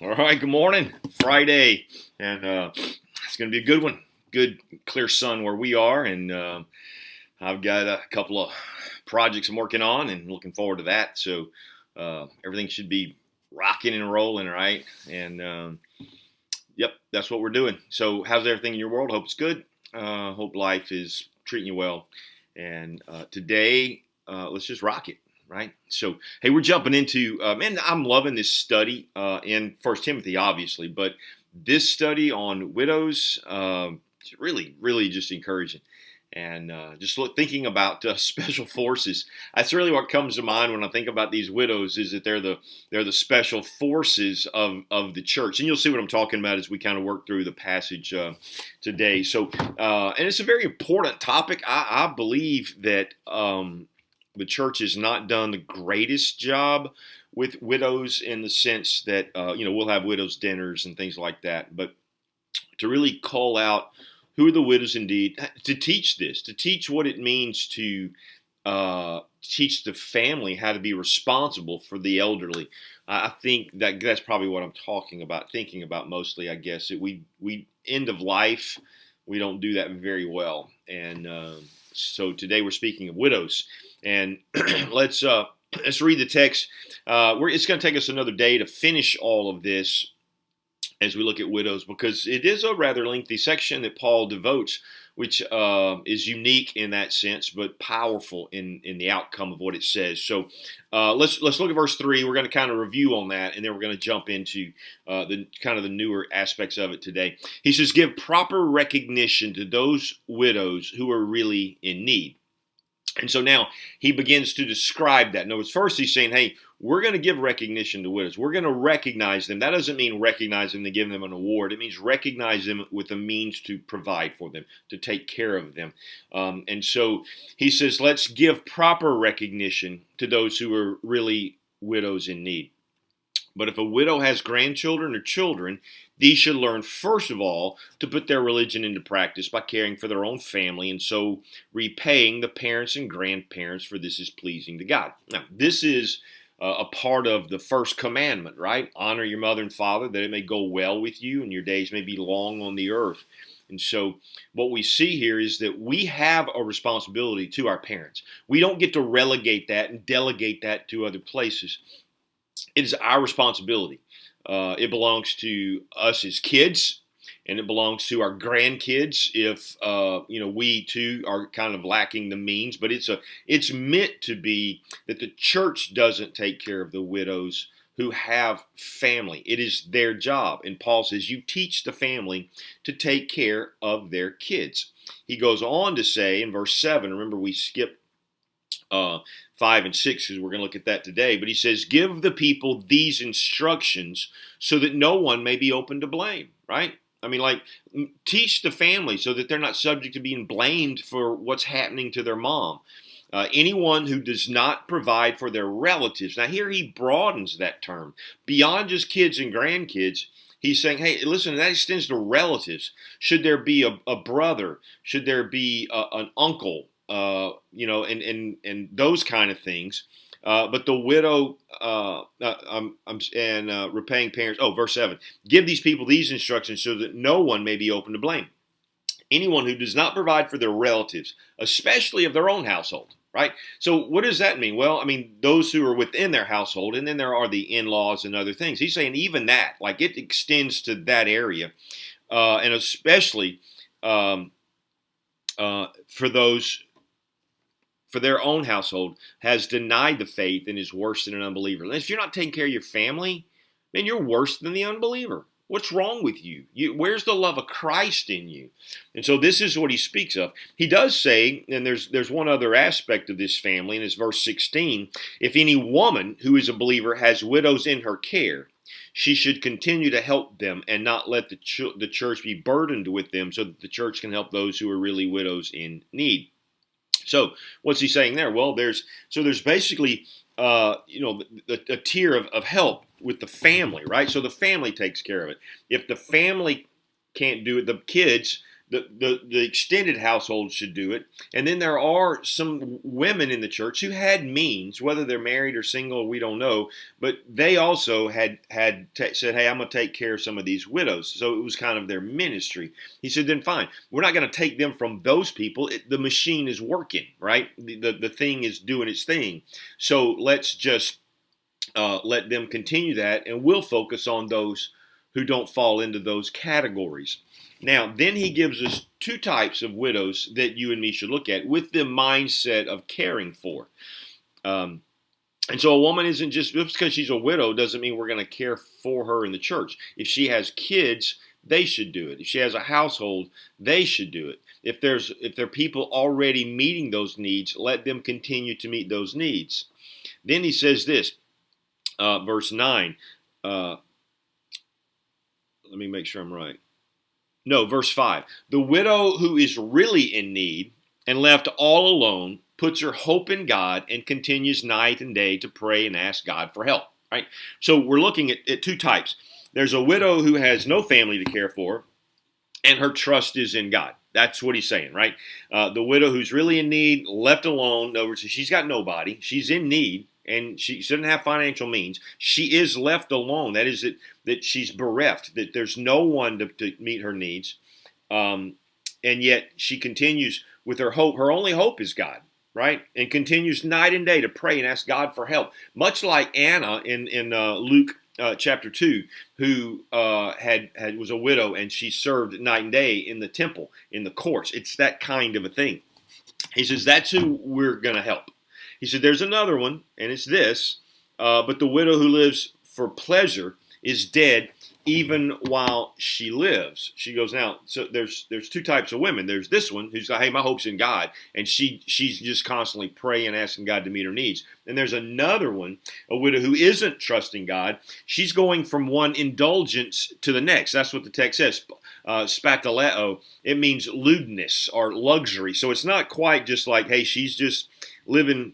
All right, good morning. Friday, and it's going to be a good one. Good, clear sun where we are, and I've got a couple of projects I'm working on and looking forward to that. So everything should be rocking and rolling, right? And yep, that's what we're doing. So how's everything in your world? Hope it's good. Hope life is treating you well. And today, let's just rock it. Right. So, hey, we're jumping into, man, I'm loving this study in First Timothy, obviously, but this study on widows is really, really just encouraging. And thinking about special forces. That's really what comes to mind when I think about these widows is that they're the special forces of the church. And you'll see what I'm talking about as we kind of work through the passage today. So, and it's a very important topic. I believe that the church has not done the greatest job with widows in the sense that, we'll have widows' dinners and things like that. But to really call out who are the widows indeed, to teach what it means to teach the family how to be responsible for the elderly. I think that's probably what I'm thinking about mostly, I guess. We end of life, we don't do that very well. And so today we're speaking of widows. And let's read the text. It's going to take us another day to finish all of this as we look at widows, because it is a rather lengthy section that Paul devotes, which is unique in that sense, but powerful in the outcome of what it says. So let's look at verse 3. We're going to kind of review on that, and then we're going to jump into the newer aspects of it today. He says, "Give proper recognition to those widows who are really in need." And so now he begins to describe that. In other words, first he's saying, hey, we're going to give recognition to widows. We're going to recognize them. That doesn't mean recognize them to give them an award. It means recognize them with a means to provide for them, to take care of them. And so he says, let's give proper recognition to those who are really widows in need. But if a widow has grandchildren or children, these should learn, first of all, to put their religion into practice by caring for their own family and so repaying the parents and grandparents, for this is pleasing to God. Now, this is a part of the first commandment, right? Honor your mother and father, that it may go well with you and your days may be long on the earth. And so what we see here is that we have a responsibility to our parents. We don't get to relegate that and delegate that to other places. It is our responsibility. It belongs to us as kids, and it belongs to our grandkids if we too are kind of lacking the means. But it's meant to be that the church doesn't take care of the widows who have family. It is their job. And Paul says, you teach the family to take care of their kids. He goes on to say in verse 7, remember we skipped 5 and 6, because we're going to look at that today. But he says, give the people these instructions so that no one may be open to blame, right? I mean, teach the family so that they're not subject to being blamed for what's happening to their mom. Anyone who does not provide for their relatives. Now, here he broadens that term beyond just kids and grandkids. He's saying, hey, listen, that extends to relatives. Should there be a brother? Should there be an uncle? And those kind of things. But the widow, repaying parents. Oh, verse 7. Give these people these instructions so that no one may be open to blame. Anyone who does not provide for their relatives, especially of their own household, right? So what does that mean? Well, I mean, those who are within their household, and then there are the in-laws and other things. He's saying even that, it extends to that area, and especially for those for their own household, has denied the faith and is worse than an unbeliever. And if you're not taking care of your family, man, you're worse than the unbeliever. What's wrong with you? Where's the love of Christ in you? And so this is what he speaks of. He does say, and there's one other aspect of this family, and it's verse 16, if any woman who is a believer has widows in her care, she should continue to help them and not let the church be burdened with them, so that the church can help those who are really widows in need. So what's he saying there? Well, there's basically a tier of help with the family, right? So the family takes care of it. If the family can't do it, the kids, the extended household should do it. And then there are some women in the church who had means, whether they're married or single, we don't know, but they also said, hey, I'm going to take care of some of these widows. So it was kind of their ministry. He said, then fine, we're not going to take them from those people. The machine is working, right? The thing is doing its thing. So let's just let them continue that, and we'll focus on those who don't fall into those categories. Now, then he gives us two types of widows that you and me should look at with the mindset of caring for. And so a woman isn't just because she's a widow doesn't mean we're going to care for her in the church. If she has kids, they should do it. If she has a household, they should do it. If there are people already meeting those needs, let them continue to meet those needs. Then he says this, verse 9. Let me make sure I'm right. No, verse 5. The widow who is really in need and left all alone puts her hope in God and continues night and day to pray and ask God for help. Right? So we're looking at two types. There's a widow who has no family to care for, and her trust is in God. That's what he's saying, right? The widow who's really in need, left alone. In other words, she's got nobody. She's in need, and she doesn't have financial means. She is left alone. That is that she's bereft, that there's no one to meet her needs. And yet she continues with her hope. Her only hope is God, right? And continues night and day to pray and ask God for help. Much like Anna in Luke chapter 2, who was a widow, and she served night and day in the temple, in the courts. It's that kind of a thing. He says, that's who we're going to help. He said, there's another one, and it's this, but the widow who lives for pleasure is dead even while she lives. She goes, now, so there's two types of women. There's this one who's like, hey, my hope's in God, and she's just constantly praying, asking God to meet her needs. And there's another one, a widow who isn't trusting God. She's going from one indulgence to the next. That's what the text says. Spataleo, it means lewdness or luxury. So it's not quite just like, hey, she's just living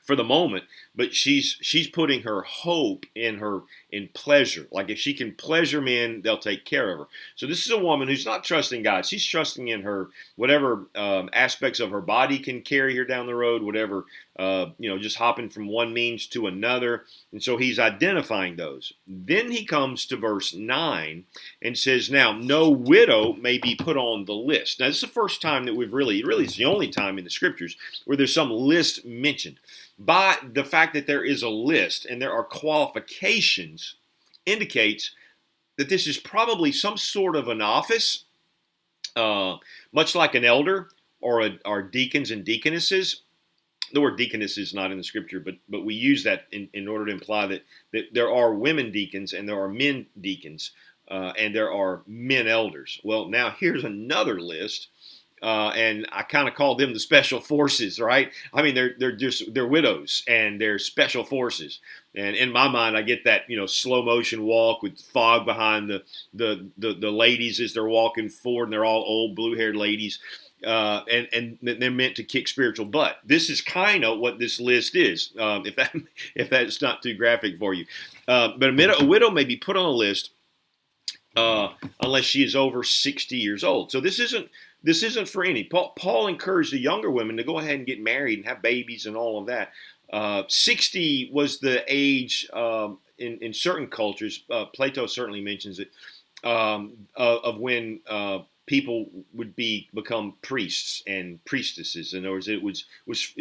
for the moment, but she's putting her hope in pleasure. Like if she can pleasure men, they'll take care of her. So this is a woman who's not trusting God. She's trusting in her whatever aspects of her body can carry her down the road, whatever just hopping from one means to another. And so he's identifying those. Then he comes to verse 9 and says, now no widow may be put on the list. Now this is the first time that really it's the only time in the scriptures where there's some list mentioned. By the fact that there is a list and there are qualifications indicates that this is probably some sort of an office, much like an elder or deacons and deaconesses. The word deaconess is not in the scripture, but we use that in order to imply that there are women deacons and there are men deacons and there are men elders. Well, now here's another list. And I kind of call them the special forces, right? I mean, they're widows and they're special forces. And in my mind, I get that slow motion walk with fog behind the ladies as they're walking forward, and they're all old blue haired ladies, and they're meant to kick spiritual butt. This is kind of what this list is, if that's not too graphic for you. But a widow may be put on a list unless she is over 60 years old. So this isn't for any. Paul encouraged the younger women to go ahead and get married and have babies and all of that. 60 was the age in certain cultures. Plato certainly mentions it of when people would become priests and priestesses. In other words, it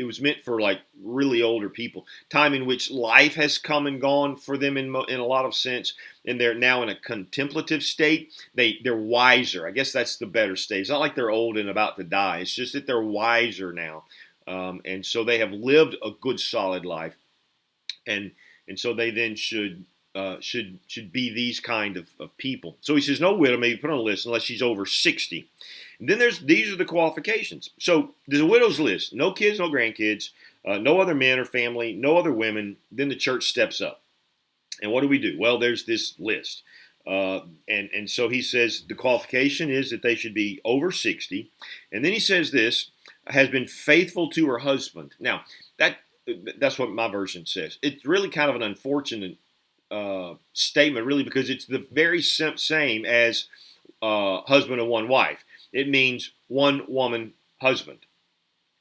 was meant for like really older people. Time in which life has come and gone for them in a lot of sense, and they're now in a contemplative state. They're wiser. I guess that's the better state. It's not like they're old and about to die. It's just that they're wiser now, and so they have lived a good solid life, and so they then should be these kind of people. So he says no widow may be put on a list unless she's over 60. And then these are the qualifications. So there's a widow's list: no kids, no grandkids, no other men or family, no other women. Then the church steps up. And what do? Well, there's this list. And so he says the qualification is that they should be over 60. And then he says this, has been faithful to her husband. Now, that's what my version says. It's really kind of an unfortunate statement, really, because it's the very same as husband and one wife. it means one woman husband,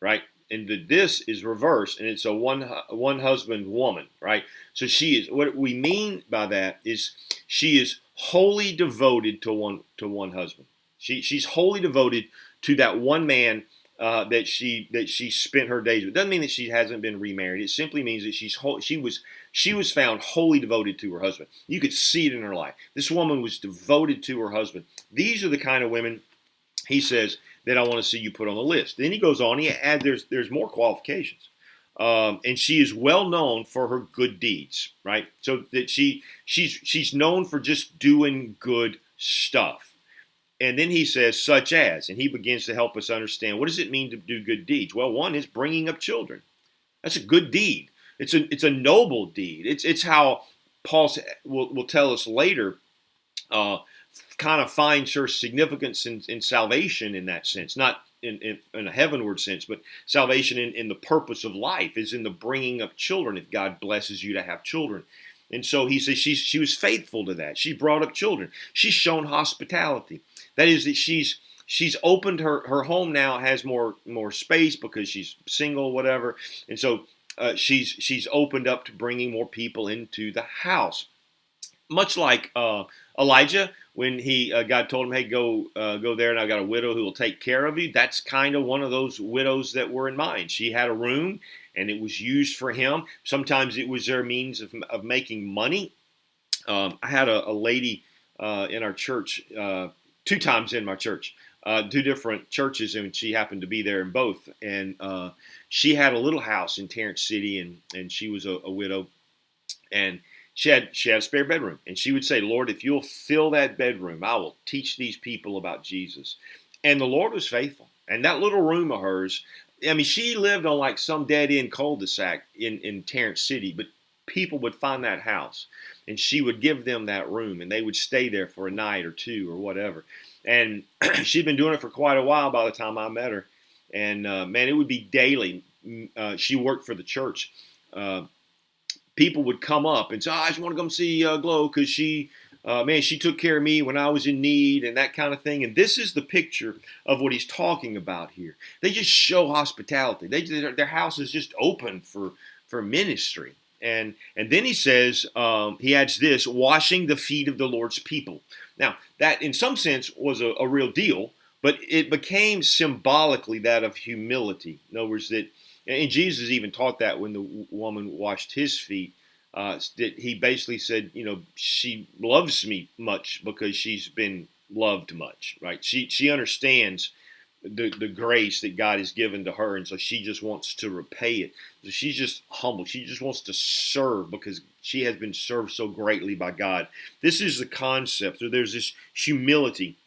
right? And this is reversed, and it's a one husband woman, right? So she is, what we mean by that is she is wholly devoted to one husband. She's wholly devoted to that one man that she spent her days with. It doesn't mean that she hasn't been remarried. It simply means that she was found wholly devoted to her husband. You could see it in her life. This woman was devoted to her husband. These are the kind of women, he says, that I want to see you put on the list. Then he goes on. He adds there's more qualifications, and she is well known for her good deeds, right? So that she's known for just doing good stuff. And then he says, such as, and he begins to help us understand, what does it mean to do good deeds? Well, one is bringing up children. That's a good deed. It's a noble deed. It's how Paul will tell us later. Kind of finds her significance in salvation in that sense, not in a heavenward sense, but salvation in the purpose of life is in the bringing up children. If God blesses you to have children, and so he says she was faithful to that. She brought up children. She's shown hospitality. That is that she's opened her home now, has more space because she's single, whatever, and so she's opened up to bringing more people into the house, much like Elijah. When God told him, hey, go there, and I've got a widow who will take care of you. That's kind of one of those widows that were in mind. She had a room, and it was used for him. Sometimes it was their means of making money. I had a lady in our church, 2 times in my church, 2 different churches, and she happened to be there in both. And she had a little house in Tarrant City, and she was a widow. And she had a spare bedroom, and she would say, Lord, if you'll fill that bedroom, I will teach these people about Jesus. And the Lord was faithful. And that little room of hers, I mean, she lived on like some dead-end cul-de-sac in Tarrant City, but people would find that house, and she would give them that room, and they would stay there for a night or 2 or whatever. And she'd been doing it for quite a while by the time I met her. And, man, it would be daily. She worked for the church. People would come up and say, I just want to come see Glow because she took care of me when I was in need and that kind of thing. And this is the picture of what he's talking about here. They just show hospitality. Their house is just open for ministry. And then he says, he adds this, washing the feet of the Lord's people. Now, that in some sense was a real deal, but it became symbolically that of humility. In other words, and Jesus even taught that when the woman washed his feet, that he basically said, she loves me much because she's been loved much, right? She understands the grace that God has given to her, and so she just wants to repay it. So she's just humble. She just wants to serve because she has been served so greatly by God. This is the concept. So there's this humility.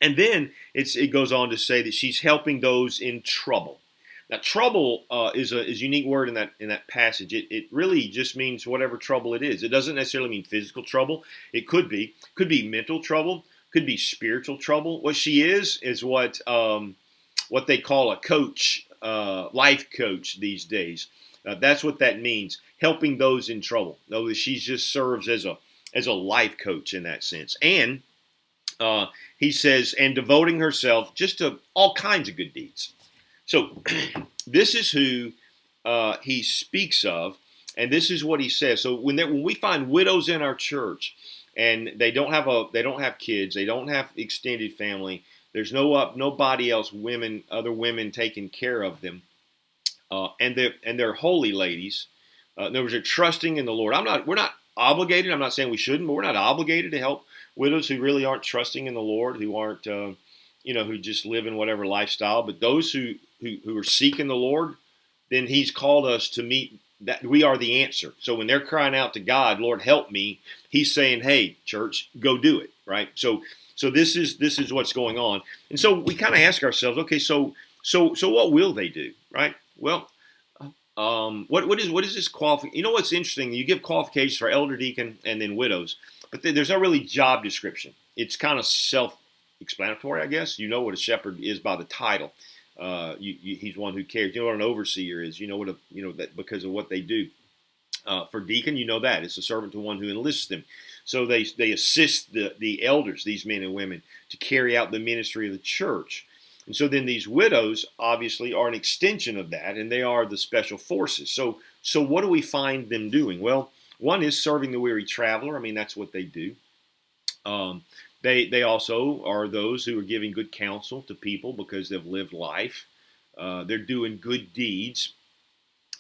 And then it goes on to say that she's helping those in trouble. Now, trouble is a unique word in that passage. It really just means whatever trouble it is. It doesn't necessarily mean physical trouble. It could be mental trouble, could be spiritual trouble. What she is what they call a coach, life coach these days. That's what that means, helping those in trouble. No, she just serves as a life coach in that sense. And he says, and devoting herself just to all kinds of good deeds. So this is who he speaks of, and this is what he says. So when we find widows in our church, and they don't have kids, they don't have extended family, there's nobody else, other women taking care of them, and they're holy ladies. In other words, they're trusting in the Lord. We're not obligated. I'm not saying we shouldn't, but we're not obligated to help widows who really aren't trusting in the Lord, who aren't, who just live in whatever lifestyle. But those who are seeking the Lord, then He's called us to meet that. We are the answer. So when they're crying out to God, Lord, help me, He's saying, hey, church, go do it, right? So this is what's going on. And so we kind of ask ourselves, okay, so what will they do, right? Well, what is this qualification? You know what's interesting? You give qualifications for elder, deacon, and then widows, but there's no really job description. It's kind of self-explanatory, I guess. You know what a shepherd is by the title. He's one who cares. You know what an overseer is. You know that because of what they do. For deacon, you know that. It's a servant to one who enlists them. So they assist the elders, these men and women, to carry out the ministry of the church. And so then these widows obviously are an extension of that, and they are the special forces. So what do we find them doing? Well, one is serving the weary traveler. I mean, that's what they do. They also are those who are giving good counsel to people because they've lived life. They're doing good deeds.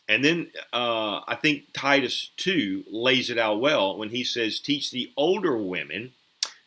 And then I think Titus 2 lays it out well when he says, teach the older women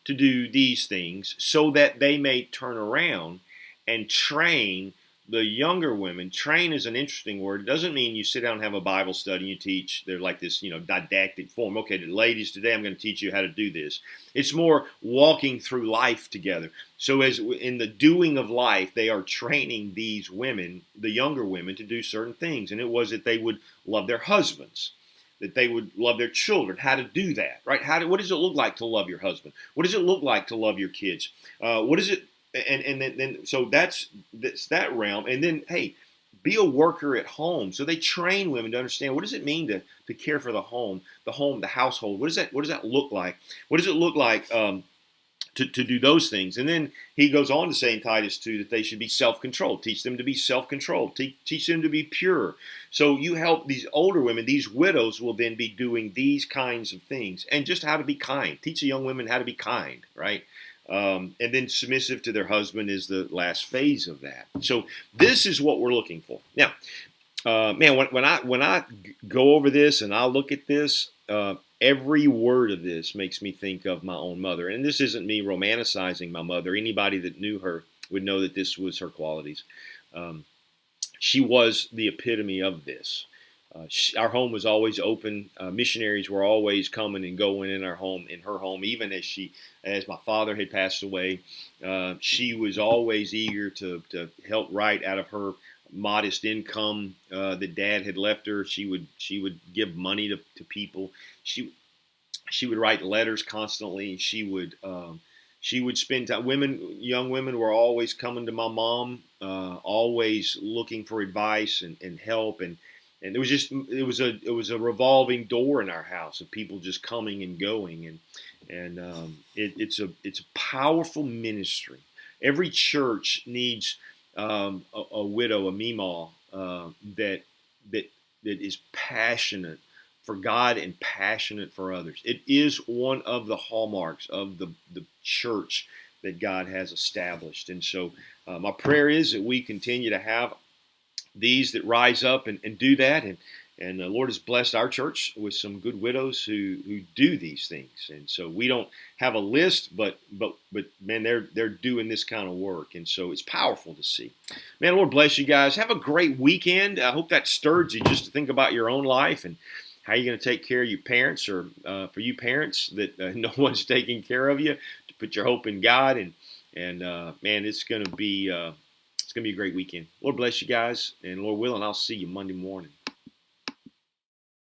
to do these things so that they may turn around and train the younger women. Train is an interesting word. It doesn't mean you sit down and have a Bible study and you teach. They're like this, didactic form. Okay, ladies, today I'm going to teach you how to do this. It's more walking through life together. So as in the doing of life, they are training these women, the younger women, to do certain things. And it was that they would love their husbands, that they would love their children, how to do that, right? What does it look like to love your husband? What does it look like to love your kids? What is it? And then so that's that realm. And then, hey, be a worker at home. So they train women to understand, what does it mean to care for the home, the household? What does that look like? What does it look like to do those things? And then he goes on to say in Titus 2 that they should be self-controlled. Teach them to be self-controlled. Teach them to be pure. So you help these older women, these widows will then be doing these kinds of things. And just how to be kind. Teach the young women how to be kind, right? And then submissive to their husband is the last phase of that. So this is what we're looking for. Now, man, when I go over this and I look at this, every word of this makes me think of my own mother. And this isn't me romanticizing my mother. Anybody that knew her would know that this was her qualities. She was the epitome of this. Our home was always open. Missionaries were always coming and going in her home, even as my father had passed away. She was always eager to help write out of her modest income that Dad had left her. She would give money to people. She would write letters constantly. She would spend time. Young women were always coming to my mom, always looking for advice and help. And it was a revolving door in our house of people just coming and going, and it's a powerful ministry. Every church needs a widow, a mima, that is passionate for God and passionate for others. It is one of the hallmarks of the church that God has established. And so my prayer is that we continue to have these that rise up and do that, and the Lord has blessed our church with some good widows who do these things. And so we don't have a list, but man, they're doing this kind of work, and so it's powerful to see. Man, Lord bless you guys. Have a great weekend. I hope that stirred you just to think about your own life and how you're going to take care of your parents, or for you parents that no one's taking care of you, to put your hope in God, and man, it's going to be a great weekend. Lord bless you guys, and Lord willing, I'll see you Monday morning.